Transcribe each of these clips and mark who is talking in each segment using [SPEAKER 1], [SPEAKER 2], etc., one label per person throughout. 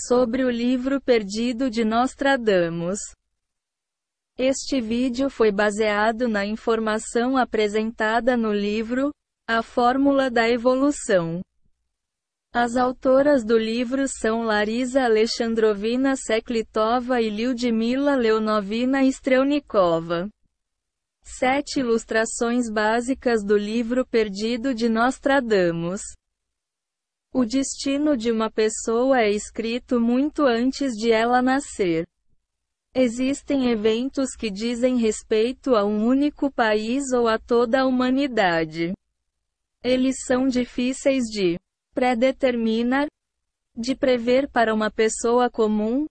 [SPEAKER 1] sobre o livro perdido de Nostradamus. Este vídeo foi baseado na informação apresentada no livro A Fórmula da Evolução. As autoras do livro são Larisa Alexandrovna Seklitova e Lyudmila Leonovna Strelnikova. 7 ilustrações básicas do livro perdido de Nostradamus. O destino de uma pessoa é escrito muito antes de ela nascer. Existem eventos que dizem respeito a um único país ou a toda a humanidade. Eles são difíceis de predeterminar, de prever para uma pessoa comum,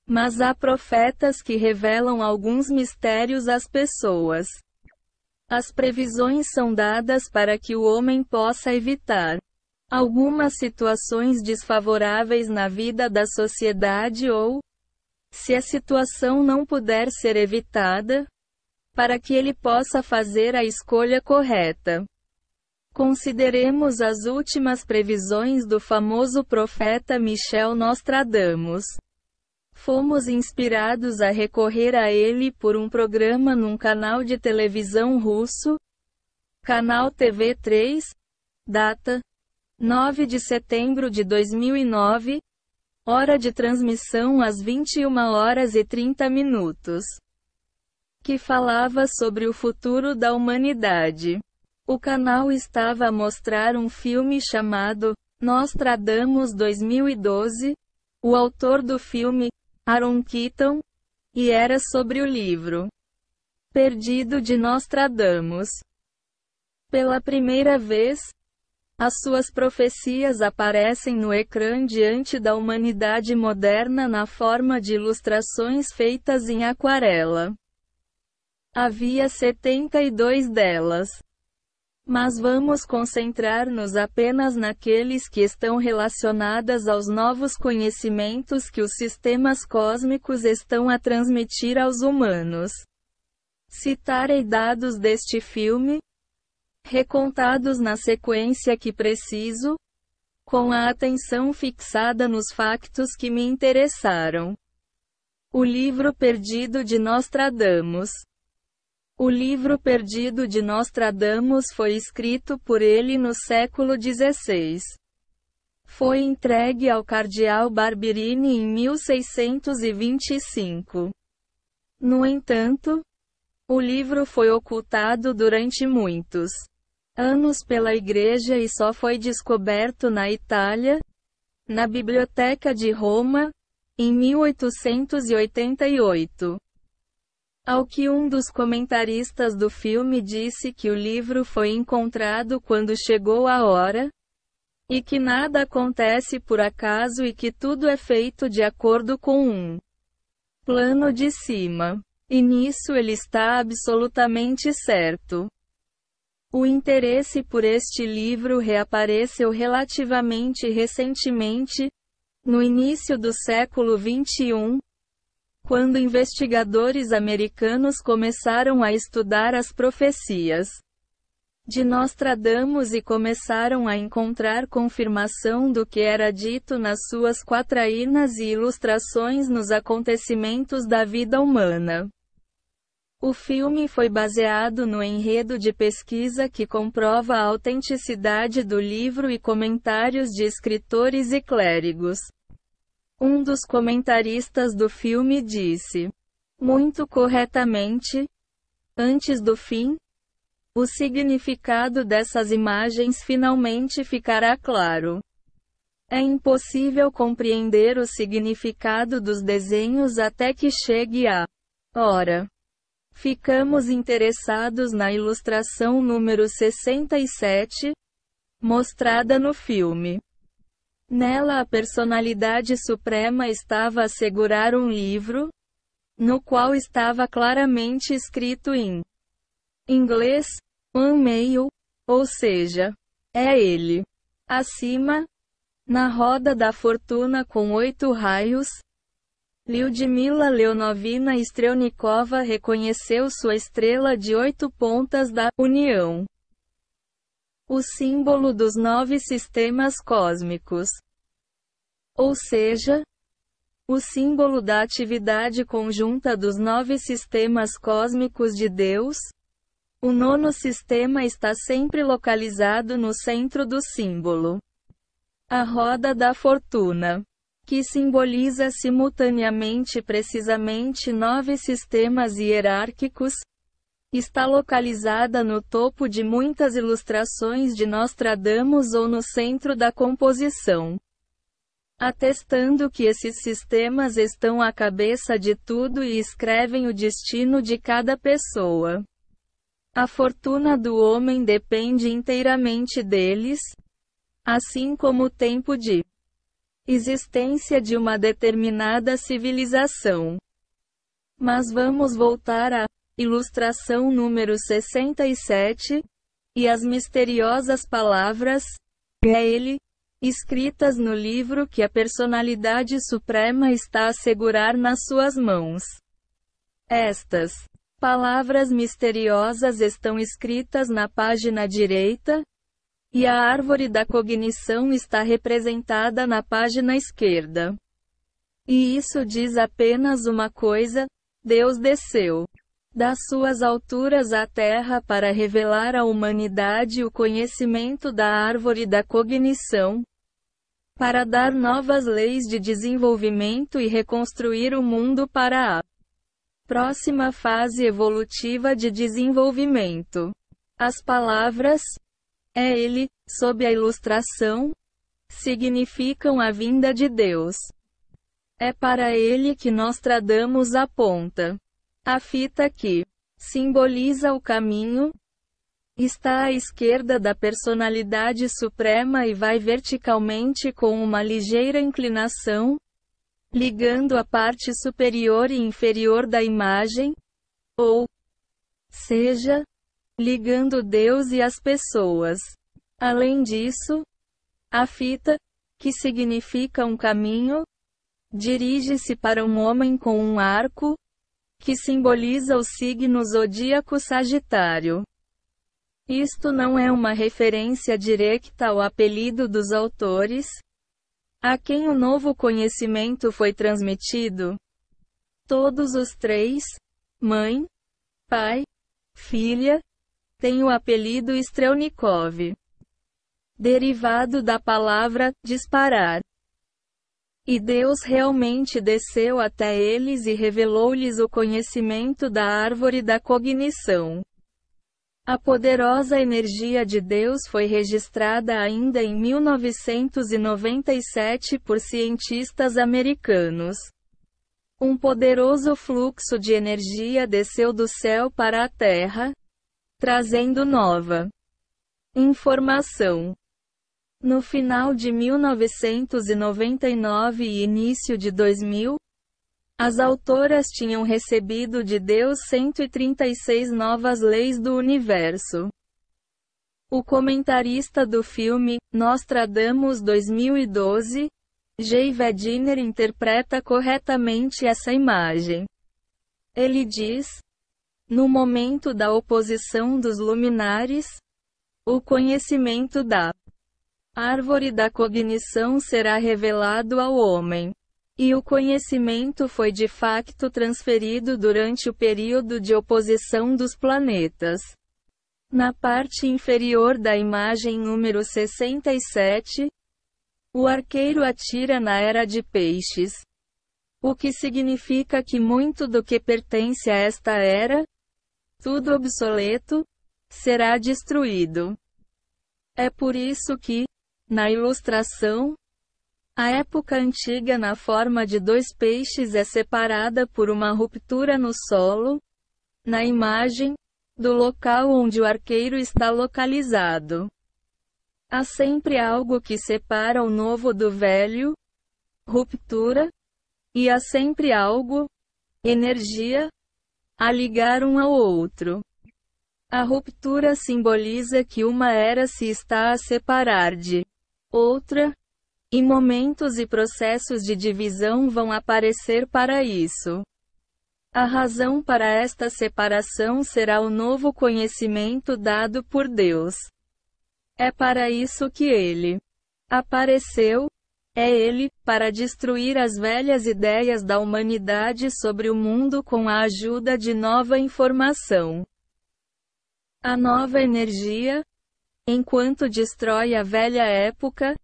[SPEAKER 1] mas há profetas que revelam alguns mistérios às pessoas. As previsões são dadas para que o homem possa evitar algumas situações desfavoráveis na vida da sociedade ou, se a situação não puder ser evitada, para que ele possa fazer a escolha correta. Consideremos as últimas previsões do famoso profeta Michel Nostradamus. Fomos inspirados a recorrer a ele por um programa num canal de televisão russo, canal TV3, data 9 de setembro de 2009, hora de transmissão às 21h30, que falava sobre o futuro da humanidade. O canal estava a mostrar um filme chamado Nostradamus 2012, o autor do filme, Aaron Keaton, e era sobre o livro perdido de Nostradamus. Pela primeira vez, as suas profecias aparecem no ecrã diante da humanidade moderna na forma de ilustrações feitas em aquarela. Havia 72 delas. Mas vamos concentrar-nos apenas naqueles que estão relacionadas aos novos conhecimentos que os sistemas cósmicos estão a transmitir aos humanos. Citarei dados deste filme, recontados na sequência que preciso, com a atenção fixada nos factos que me interessaram. O livro perdido de Nostradamus. O livro perdido de Nostradamus foi escrito por ele no século XVI. Foi entregue ao cardeal Barberini em 1625. No entanto, o livro foi ocultado durante muitos anos pela Igreja e só foi descoberto na Itália, na Biblioteca de Roma, em 1888. Ao que um dos comentaristas do filme disse que o livro foi encontrado quando chegou a hora, e que nada acontece por acaso e que tudo é feito de acordo com um plano de cima. E nisso ele está absolutamente certo. O interesse por este livro reapareceu relativamente recentemente, no início do século XXI, quando investigadores americanos começaram a estudar as profecias de Nostradamus e começaram a encontrar confirmação do que era dito nas suas quatraínas e ilustrações nos acontecimentos da vida humana. O filme foi baseado no enredo de pesquisa que comprova a autenticidade do livro e comentários de escritores e clérigos. Um dos comentaristas do filme disse, muito corretamente, antes do fim, o significado dessas imagens finalmente ficará claro. É impossível compreender o significado dos desenhos até que chegue a hora. Ficamos interessados na ilustração número 67, mostrada no filme. Nela a personalidade suprema estava a segurar um livro, no qual estava claramente escrito em inglês, Unmail, ou seja, é ele. Acima, na roda da fortuna com 8 raios, Lyudmila Leonovna Strelnikova reconheceu sua estrela de 8 pontas da União, o símbolo dos 9 sistemas cósmicos. Ou seja, o símbolo da atividade conjunta dos 9 sistemas cósmicos de Deus. O 9º sistema está sempre localizado no centro do símbolo. A roda da fortuna, que simboliza simultaneamente precisamente 9 sistemas hierárquicos, está localizada no topo de muitas ilustrações de Nostradamus ou no centro da composição, atestando que esses sistemas estão à cabeça de tudo e escrevem o destino de cada pessoa. A fortuna do homem depende inteiramente deles, assim como o tempo de existência de uma determinada civilização. Mas vamos voltar à ilustração número 67, e as misteriosas palavras, é ele, escritas no livro que a personalidade suprema está a segurar nas suas mãos. Estas palavras misteriosas estão escritas na página direita, e a árvore da cognição está representada na página esquerda. E isso diz apenas uma coisa: Deus desceu das suas alturas à terra para revelar à humanidade o conhecimento da árvore da cognição, para dar novas leis de desenvolvimento e reconstruir o mundo para a próxima fase evolutiva de desenvolvimento. As palavras, é ele, sob a ilustração, significam a vinda de Deus. É para ele que Nostradamus aponta. A fita que simboliza o caminho está à esquerda da personalidade suprema e vai verticalmente com uma ligeira inclinação, ligando a parte superior e inferior da imagem, ou seja, ligando Deus e as pessoas. Além disso, a fita, que significa um caminho, dirige-se para um homem com um arco, que simboliza o signo zodíaco Sagitário. Isto não é uma referência direta ao apelido dos autores, a quem o novo conhecimento foi transmitido. Todos os três, mãe, pai, filha, têm o apelido Strelnikov, derivado da palavra disparar. E Deus realmente desceu até eles e revelou-lhes o conhecimento da árvore da cognição. A poderosa energia de Deus foi registrada ainda em 1997 por cientistas americanos. Um poderoso fluxo de energia desceu do céu para a Terra, trazendo nova informação. No final de 1999 e início de 2000, as autoras tinham recebido de Deus 136 novas leis do universo. O comentarista do filme, Nostradamus 2012, Jay Vediner interpreta corretamente essa imagem. Ele diz: no momento da oposição dos luminares, o conhecimento da árvore da cognição será revelado ao homem. E o conhecimento foi de facto transferido durante o período de oposição dos planetas. Na parte inferior da imagem número 67, o arqueiro atira na era de peixes. O que significa que muito do que pertence a esta era, tudo obsoleto, será destruído. É por isso que, na ilustração, a época antiga na forma de 2 peixes é separada por uma ruptura no solo, na imagem, do local onde o arqueiro está localizado. Há sempre algo que separa o novo do velho, ruptura, e há sempre algo, energia, a ligar um ao outro. A ruptura simboliza que uma era se está a separar de outra, e momentos e processos de divisão vão aparecer para isso. A razão para esta separação será o novo conhecimento dado por Deus. É para isso que ele apareceu, É ele, para destruir as velhas ideias da humanidade sobre o mundo com a ajuda de nova informação. A nova energia, enquanto destrói a velha época,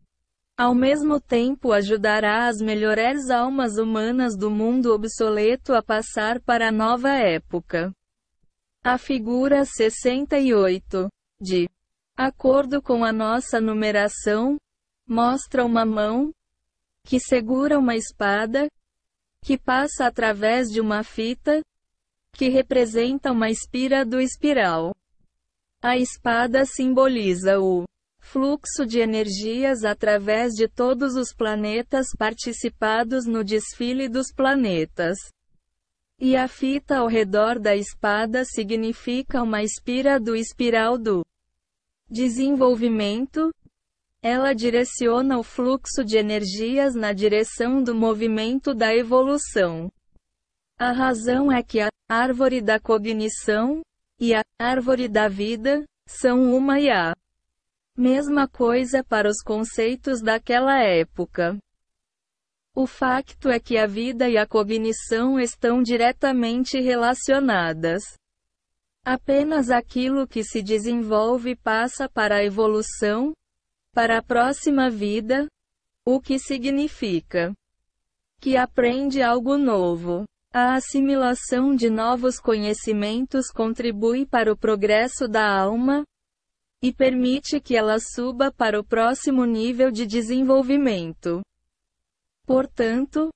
[SPEAKER 1] ao mesmo tempo ajudará as melhores almas humanas do mundo obsoleto a passar para a nova época. A figura 68, de acordo com a nossa numeração, mostra uma mão, que segura uma espada, que passa através de uma fita, que representa uma espira do espiral. A espada simboliza o fluxo de energias através de todos os planetas participados no desfile dos planetas. E a fita ao redor da espada significa uma espira do espiral do desenvolvimento. Ela direciona o fluxo de energias na direção do movimento da evolução. A razão é que a árvore da cognição e a árvore da vida são uma e a mesma coisa para os conceitos daquela época. O facto é que a vida e a cognição estão diretamente relacionadas. Apenas aquilo que se desenvolve passa para a evolução, para a próxima vida, o que significa que aprende algo novo. A assimilação de novos conhecimentos contribui para o progresso da alma e permite que ela suba para o próximo nível de desenvolvimento. Portanto,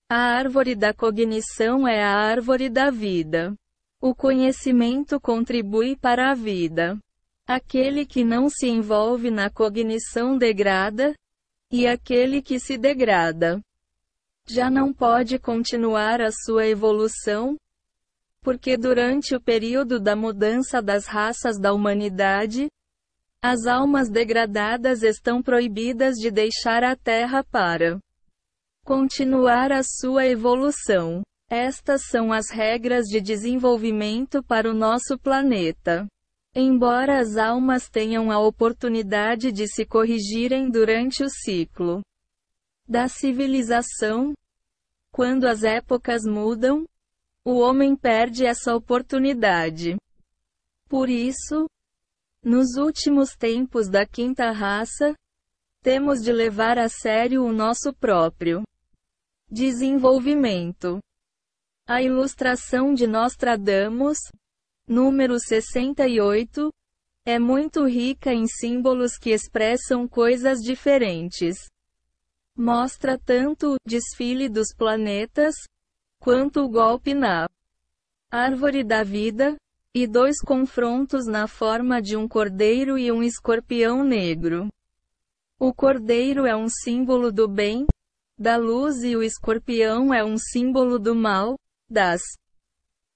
[SPEAKER 1] a árvore da cognição é a árvore da vida. O conhecimento contribui para a vida. Aquele que não se envolve na cognição degrada, e aquele que se degrada já não pode continuar a sua evolução, porque durante o período da mudança das raças da humanidade, as almas degradadas estão proibidas de deixar a Terra para continuar a sua evolução. Estas são as regras de desenvolvimento para o nosso planeta. Embora as almas tenham a oportunidade de se corrigirem durante o ciclo da civilização, quando as épocas mudam, o homem perde essa oportunidade. Por isso, nos últimos tempos da quinta raça, temos de levar a sério o nosso próprio desenvolvimento. A ilustração de Nostradamus, número 68, é muito rica em símbolos que expressam coisas diferentes. Mostra tanto o desfile dos planetas, quanto o golpe na árvore da vida, e dois confrontos na forma de um cordeiro e um escorpião negro. O cordeiro é um símbolo do bem, da luz, e o escorpião é um símbolo do mal, das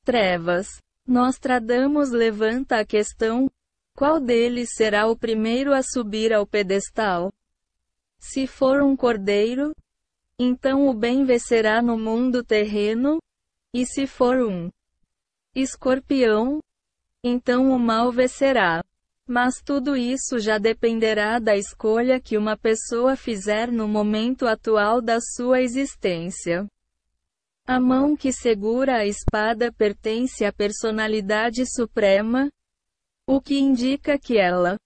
[SPEAKER 1] trevas. Nostradamus levanta a questão: qual deles será o primeiro a subir ao pedestal? Se for um cordeiro, então o bem vencerá no mundo terreno, e se for um escorpião, então o mal vencerá. Mas tudo isso já dependerá da escolha que uma pessoa fizer no momento atual da sua existência. A mão que segura a espada pertence à personalidade suprema, o que indica que ela,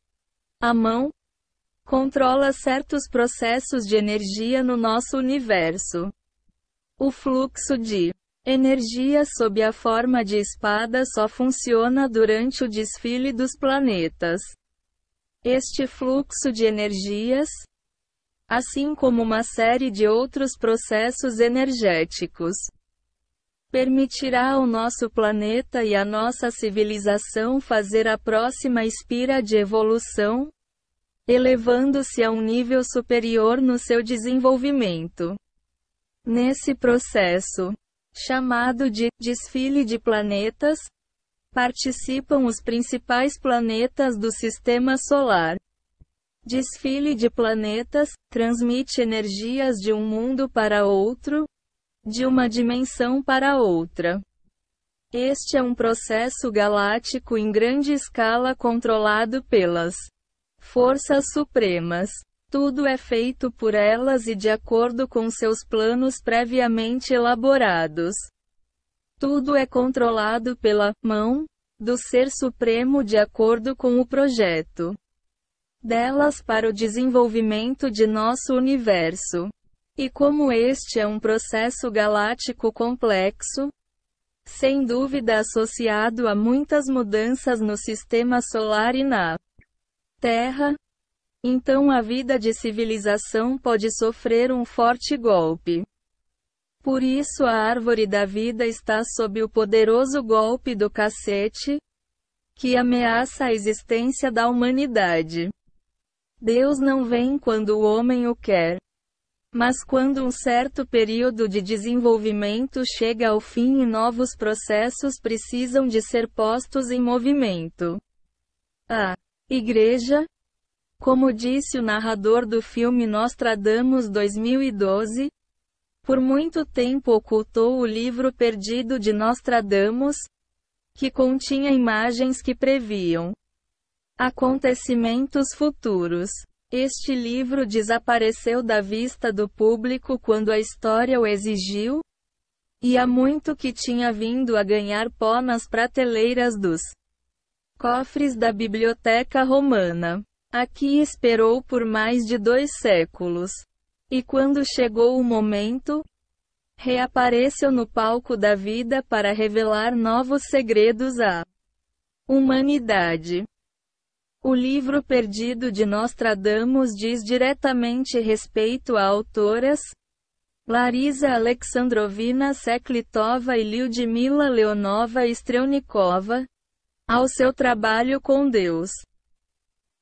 [SPEAKER 1] a mão, controla certos processos de energia no nosso universo. O fluxo de energia sob a forma de espada só funciona durante o desfile dos planetas. Este fluxo de energias, assim como uma série de outros processos energéticos, permitirá ao nosso planeta e à nossa civilização fazer a próxima espira de evolução, elevando-se a um nível superior no seu desenvolvimento. Nesse processo, chamado de desfile de planetas, participam os principais planetas do Sistema Solar. Desfile de planetas transmite energias de um mundo para outro, de uma dimensão para outra. Este é um processo galáctico em grande escala controlado pelas forças supremas. Tudo é feito por elas e de acordo com seus planos previamente elaborados. Tudo é controlado pela mão do Ser Supremo de acordo com o projeto delas para o desenvolvimento de nosso universo. E como este é um processo galáctico complexo, sem dúvida associado a muitas mudanças no sistema solar e na Terra, então a vida de civilização pode sofrer um forte golpe. Por isso a árvore da vida está sob o poderoso golpe do cacete, que ameaça a existência da humanidade. Deus não vem quando o homem o quer, mas quando um certo período de desenvolvimento chega ao fim e novos processos precisam de ser postos em movimento. A Igreja, como disse o narrador do filme Nostradamus 2012, por muito tempo ocultou o livro perdido de Nostradamus, que continha imagens que previam acontecimentos futuros. Este livro desapareceu da vista do público quando a história o exigiu, e há muito que tinha vindo a ganhar pó nas prateleiras dos cofres da Biblioteca Romana. Aqui esperou por mais de 2 séculos. E quando chegou o momento, reapareceu no palco da vida para revelar novos segredos à humanidade. O livro perdido de Nostradamus diz diretamente respeito a autoras Larisa Alexandrovna Seklitova e Lyudmila Leonova Strelnikova, ao seu trabalho com Deus.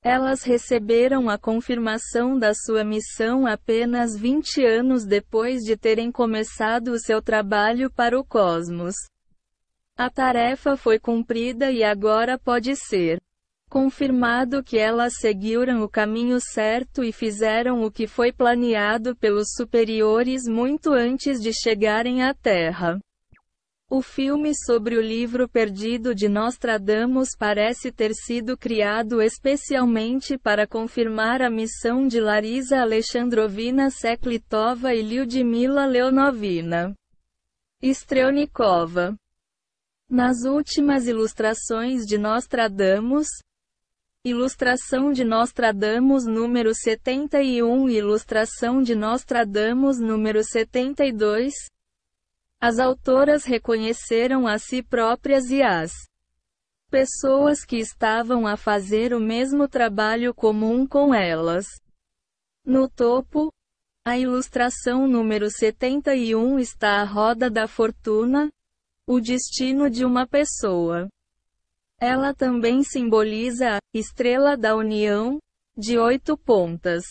[SPEAKER 1] Elas receberam a confirmação da sua missão apenas 20 anos depois de terem começado o seu trabalho para o cosmos. A tarefa foi cumprida e agora pode ser confirmado que elas seguiram o caminho certo e fizeram o que foi planeado pelos superiores muito antes de chegarem à Terra. O filme sobre o livro perdido de Nostradamus parece ter sido criado especialmente para confirmar a missão de Larisa Alexandrovna Seklitova e Lyudmila Leonovna Strelnikova. Nas últimas ilustrações de Nostradamus, Ilustração de Nostradamus número 71 e Ilustração de Nostradamus número 72, as autoras reconheceram a si próprias e as pessoas que estavam a fazer o mesmo trabalho comum com elas. No topo, a ilustração número 71 está a roda da fortuna, o destino de uma pessoa. Ela também simboliza a estrela da união, de 8 pontas.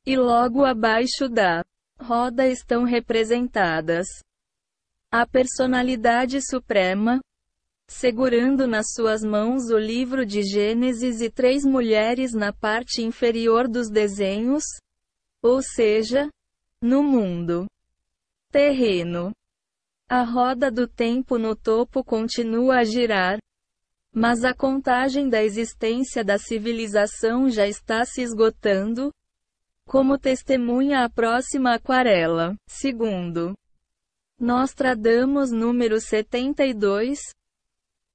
[SPEAKER 1] E logo abaixo da roda estão representadas a personalidade suprema, segurando nas suas mãos o livro de Gênesis e 3 mulheres na parte inferior dos desenhos, ou seja, no mundo terreno. A roda do tempo no topo continua a girar, mas a contagem da existência da civilização já está se esgotando, como testemunha a próxima aquarela. Segundo Nostradamus número 72,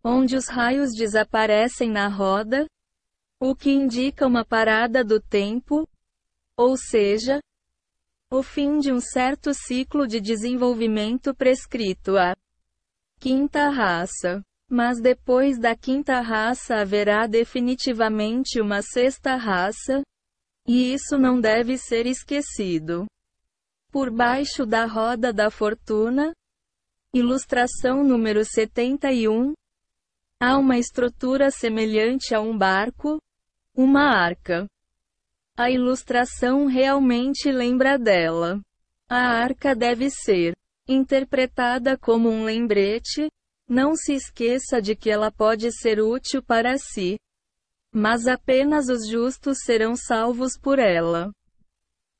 [SPEAKER 1] onde os raios desaparecem na roda, o que indica uma parada do tempo, ou seja, o fim de um certo ciclo de desenvolvimento prescrito à quinta raça. Mas depois da quinta raça haverá definitivamente uma sexta raça, e isso não deve ser esquecido. Por baixo da roda da fortuna, ilustração número 71, há uma estrutura semelhante a um barco, uma arca. A ilustração realmente lembra dela. A arca deve ser interpretada como um lembrete. Não se esqueça de que ela pode ser útil para si, mas apenas os justos serão salvos por ela.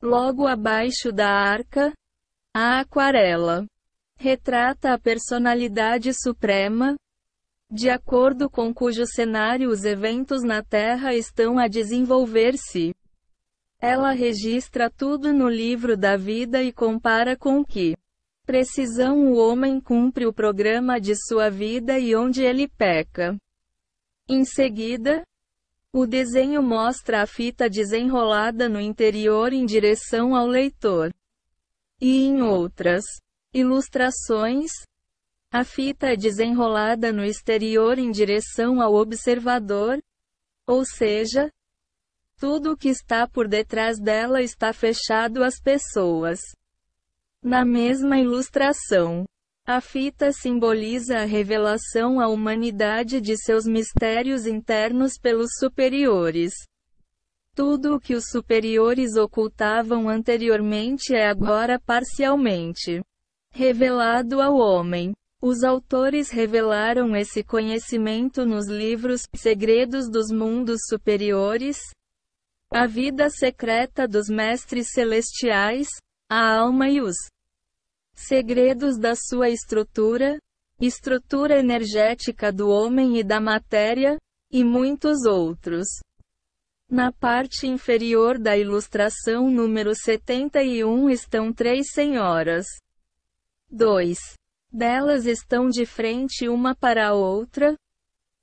[SPEAKER 1] Logo abaixo da arca, a aquarela retrata a personalidade suprema, de acordo com cujo cenário os eventos na Terra estão a desenvolver-se. Ela registra tudo no livro da vida e compara com que precisão o homem cumpre o programa de sua vida e onde ele peca. Em seguida, o desenho mostra a fita desenrolada no interior em direção ao leitor. E em outras ilustrações, a fita é desenrolada no exterior em direção ao observador, ou seja, tudo o que está por detrás dela está fechado às pessoas. Na mesma ilustração, a fita simboliza a revelação à humanidade de seus mistérios internos pelos superiores. Tudo o que os superiores ocultavam anteriormente é agora parcialmente revelado ao homem. Os autores revelaram esse conhecimento nos livros Segredos dos Mundos Superiores, A Vida Secreta dos Mestres Celestiais, A Alma e os Segredos da Sua Estrutura Energética do Homem e da Matéria, e muitos outros. Na parte inferior da ilustração número 71 estão 3 senhoras. 2 delas estão de frente uma para a outra,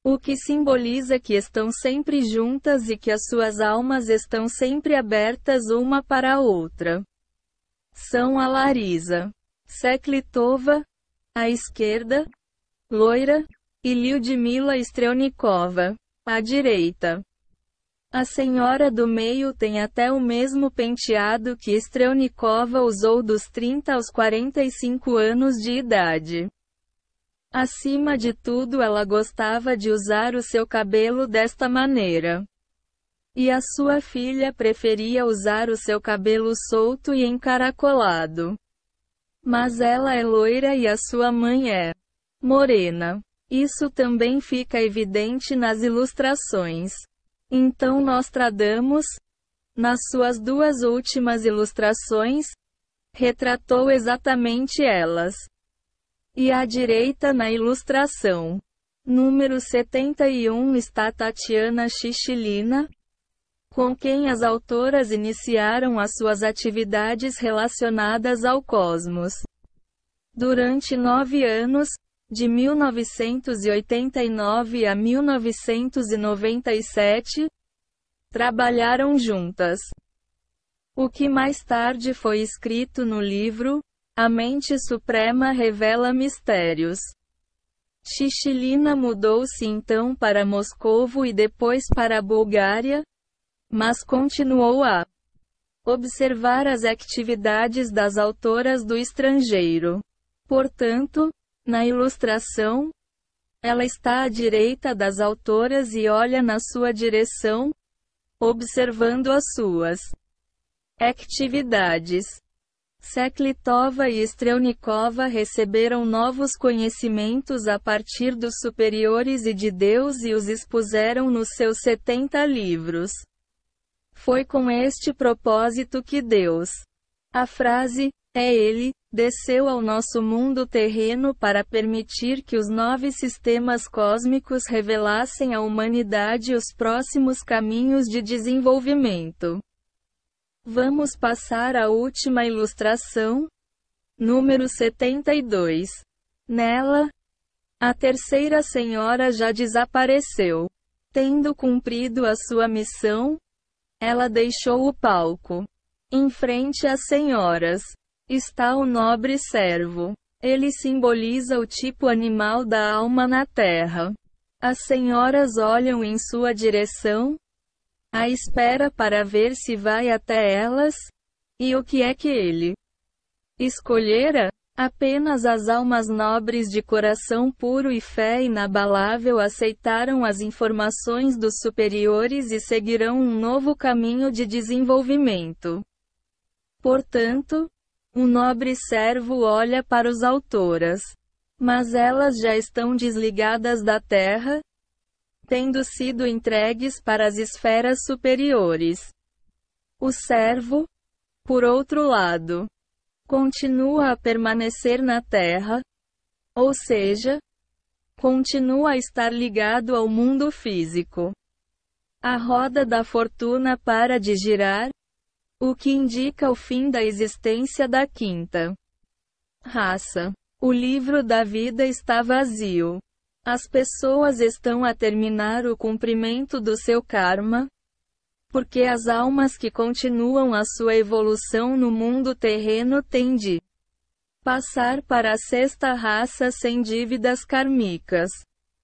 [SPEAKER 1] o que simboliza que estão sempre juntas e que as suas almas estão sempre abertas uma para a outra. São a Larisa Seklitova, à esquerda, loira, e Lyudmila Strelnikova, à direita. A senhora do meio tem até o mesmo penteado que Strelnikova usou dos 30 aos 45 anos de idade. Acima de tudo, ela gostava de usar o seu cabelo desta maneira. E a sua filha preferia usar o seu cabelo solto e encaracolado. Mas ela é loira e a sua mãe é morena. Isso também fica evidente nas ilustrações. Então Nostradamus, nas suas 2 últimas ilustrações, retratou exatamente elas. E à direita na ilustração número 71 está Tatiana Chichilina, com quem as autoras iniciaram as suas atividades relacionadas ao cosmos. Durante 9 anos, de 1989 a 1997, trabalharam juntas. O que mais tarde foi escrito no livro A Mente Suprema Revela Mistérios. Chichilina mudou-se então para Moscovo e depois para a Bulgária, mas continuou a observar as atividades das autoras do estrangeiro. Portanto, na ilustração, ela está à direita das autoras e olha na sua direção, observando as suas atividades. Seklitova e Strelnikova receberam novos conhecimentos a partir dos superiores e de Deus e os expuseram nos seus 70 livros. Foi com este propósito que Deus, a frase, é Ele, desceu ao nosso mundo terreno para permitir que os 9 sistemas cósmicos revelassem à humanidade os próximos caminhos de desenvolvimento. Vamos passar à última ilustração, número 72. Nela, a terceira senhora já desapareceu. Tendo cumprido a sua missão, ela deixou o palco. Em frente às senhoras está o nobre servo. Ele simboliza o tipo animal da alma na terra. As senhoras olham em sua direção, à espera para ver se vai até elas, e o que é que ele escolhera? Apenas as almas nobres de coração puro e fé inabalável aceitaram as informações dos superiores e seguirão um novo caminho de desenvolvimento. Portanto, o nobre servo olha para os autoras. Mas elas já estão desligadas da terra, tendo sido entregues para as esferas superiores. O servo, por outro lado, continua a permanecer na terra, ou seja, continua a estar ligado ao mundo físico. A roda da fortuna para de girar, o que indica o fim da existência da quinta raça. O livro da vida está vazio. As pessoas estão a terminar o cumprimento do seu karma, porque as almas que continuam a sua evolução no mundo terreno têm de passar para a sexta raça sem dívidas kármicas.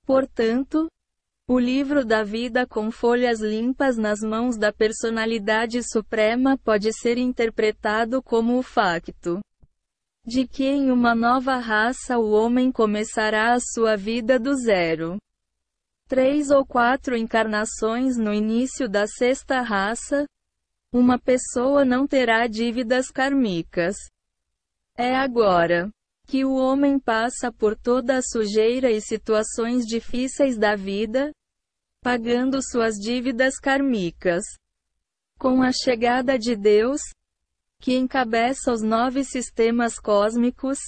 [SPEAKER 1] Portanto, o livro da vida com folhas limpas nas mãos da personalidade suprema pode ser interpretado como o facto de que em uma nova raça o homem começará a sua vida do zero. 3 ou 4 encarnações no início da sexta raça, uma pessoa não terá dívidas kármicas. É agora que o homem passa por toda a sujeira e situações difíceis da vida, pagando suas dívidas kármicas. Com a chegada de Deus, que encabeça os 9 sistemas cósmicos,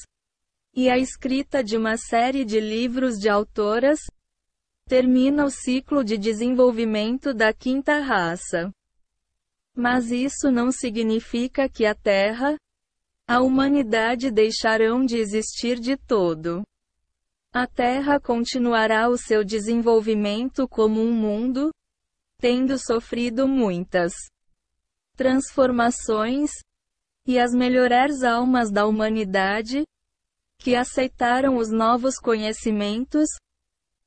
[SPEAKER 1] e a escrita de uma série de livros de autoras, termina o ciclo de desenvolvimento da quinta raça. Mas isso não significa que a Terra, a humanidade deixarão de existir de todo. A Terra continuará o seu desenvolvimento como um mundo, tendo sofrido muitas transformações, e as melhores almas da humanidade, que aceitaram os novos conhecimentos,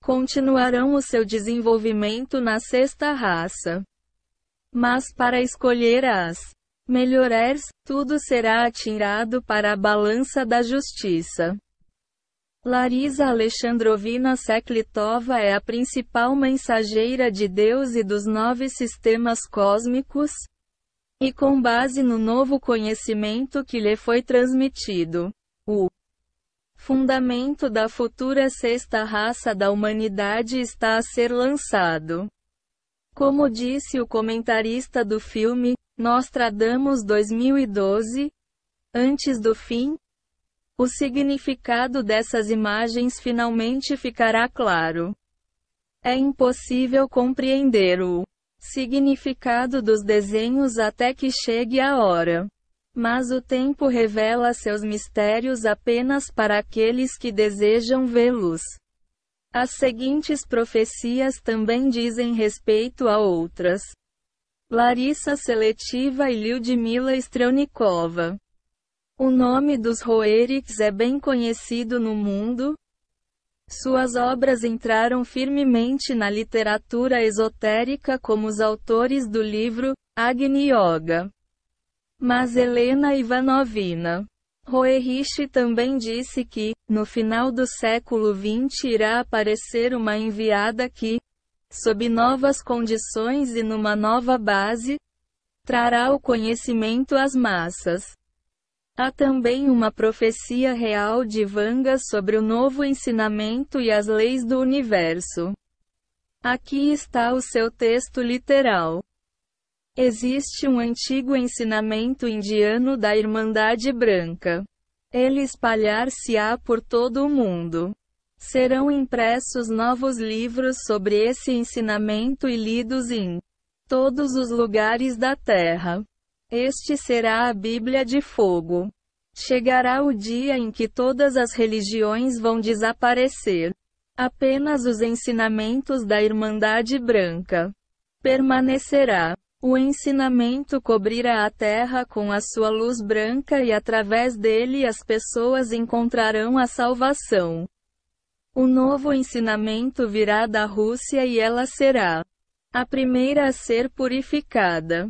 [SPEAKER 1] continuarão o seu desenvolvimento na sexta raça. Mas para escolher as melhores, tudo será atirado para a balança da justiça. Larisa Alexandrovna Seklitova é a principal mensageira de Deus e dos 9 sistemas cósmicos, e com base no novo conhecimento que lhe foi transmitido, o fundamento da futura sexta raça da humanidade está a ser lançado. Como disse o comentarista do filme, Nostradamus 2012, antes do fim, o significado dessas imagens finalmente ficará claro. É impossível compreender o significado dos desenhos até que chegue a hora. Mas o tempo revela seus mistérios apenas para aqueles que desejam vê-los. As seguintes profecias também dizem respeito a outras. Larissa Seletiva e Lyudmila Strelnikova. O nome dos Roerichs é bem conhecido no mundo. Suas obras entraram firmemente na literatura esotérica como os autores do livro Agni Yoga. Mas Helena Ivanovna Roerich também disse que, no final do século XX irá aparecer uma enviada que, sob novas condições e numa nova base, trará o conhecimento às massas. Há também uma profecia real de Vanga sobre o novo ensinamento e as leis do universo. Aqui está o seu texto literal. Existe um antigo ensinamento indiano da Irmandade Branca. Ele espalhar-se-á por todo o mundo. Serão impressos novos livros sobre esse ensinamento e lidos em todos os lugares da terra. Este será a Bíblia de Fogo. Chegará o dia em que todas as religiões vão desaparecer. Apenas os ensinamentos da Irmandade Branca permanecerá. O ensinamento cobrirá a terra com a sua luz branca e através dele as pessoas encontrarão a salvação. O novo ensinamento virá da Rússia e ela será a primeira a ser purificada.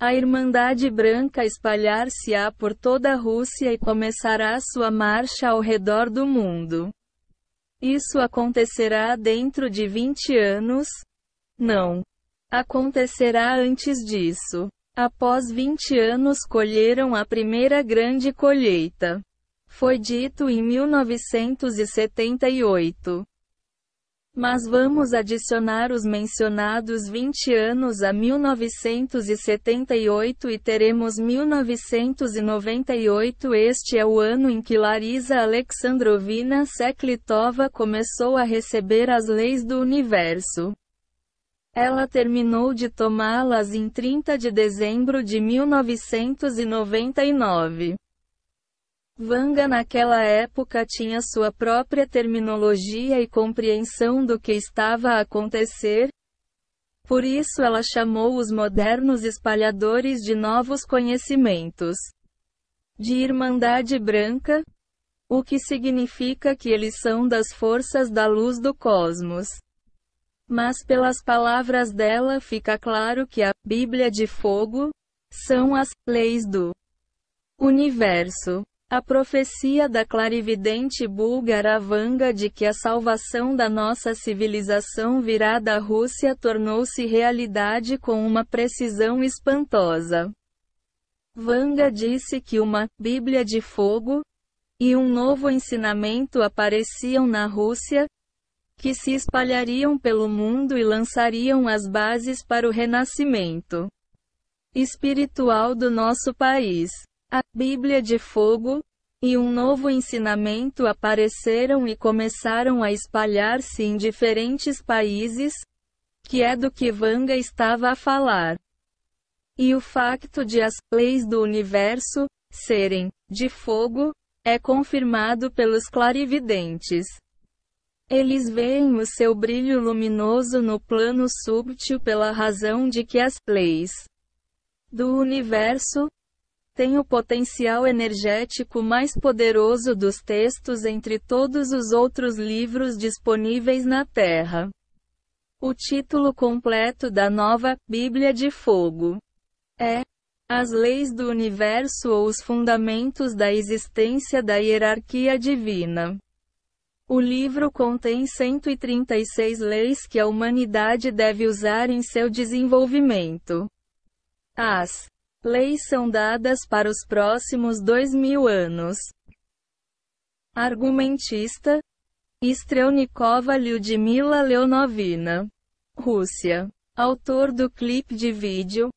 [SPEAKER 1] A Irmandade Branca espalhar-se-á por toda a Rússia e começará sua marcha ao redor do mundo. Isso acontecerá dentro de 20 anos? Não. Acontecerá antes disso. Após 20 anos colheram a primeira grande colheita. Foi dito em 1978. Mas vamos adicionar os mencionados 20 anos a 1978 e teremos 1998. Este é o ano em que Larisa Alexandrovna Seklitova começou a receber as leis do universo. Ela terminou de tomá-las em 30 de dezembro de 1999. Vanga naquela época tinha sua própria terminologia e compreensão do que estava a acontecer. Por isso ela chamou os modernos espalhadores de novos conhecimentos de Irmandade Branca, o que significa que eles são das forças da luz do cosmos. Mas pelas palavras dela fica claro que a Bíblia de Fogo são as leis do universo. A profecia da clarividente búlgara Vanga de que a salvação da nossa civilização virá da Rússia tornou-se realidade com uma precisão espantosa. Vanga disse que uma Bíblia de Fogo e um novo ensinamento apareciam na Rússia, que se espalhariam pelo mundo e lançariam as bases para o renascimento espiritual do nosso país. A Bíblia de Fogo e um novo ensinamento apareceram e começaram a espalhar-se em diferentes países, que é do que Vanga estava a falar. E o facto de as leis do universo serem de fogo é confirmado pelos clarividentes. Eles veem o seu brilho luminoso no plano súbtil pela razão de que as leis do universo têm o potencial energético mais poderoso dos textos entre todos os outros livros disponíveis na Terra. O título completo da nova Bíblia de Fogo é As Leis do Universo ou os Fundamentos da Existência da Hierarquia Divina. O livro contém 136 leis que a humanidade deve usar em seu desenvolvimento. As leis são dadas para os próximos 2000 anos. Argumentista: Strelnikova Lyudmila Leonovina. Rússia. Autor do clipe de vídeo: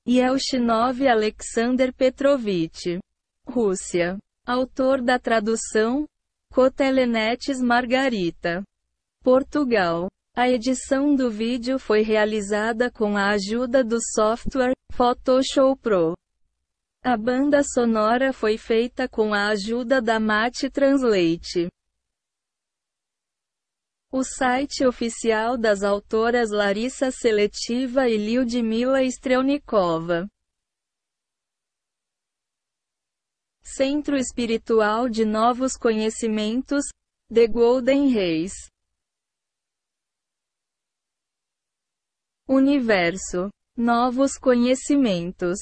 [SPEAKER 1] Yelchinov Alexander Petrovich. Rússia. Autor da tradução: Kotelenetes Margarita. Portugal. A edição do vídeo foi realizada com a ajuda do software Photoshop Pro. A banda sonora foi feita com a ajuda da Mate Translate. O site oficial das autoras Larissa Seletiva e Lyudmila Strelnikova. Centro Espiritual de Novos Conhecimentos, The Golden Race. Universo. Novos conhecimentos.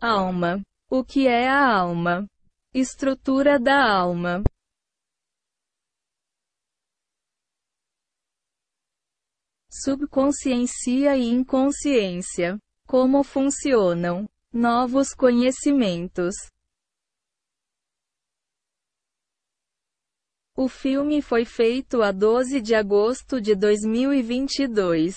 [SPEAKER 1] Alma. O que é a alma? Estrutura da alma. Subconsciência e inconsciência. Como funcionam? Novos conhecimentos. O filme foi feito a 12 de agosto de 2022.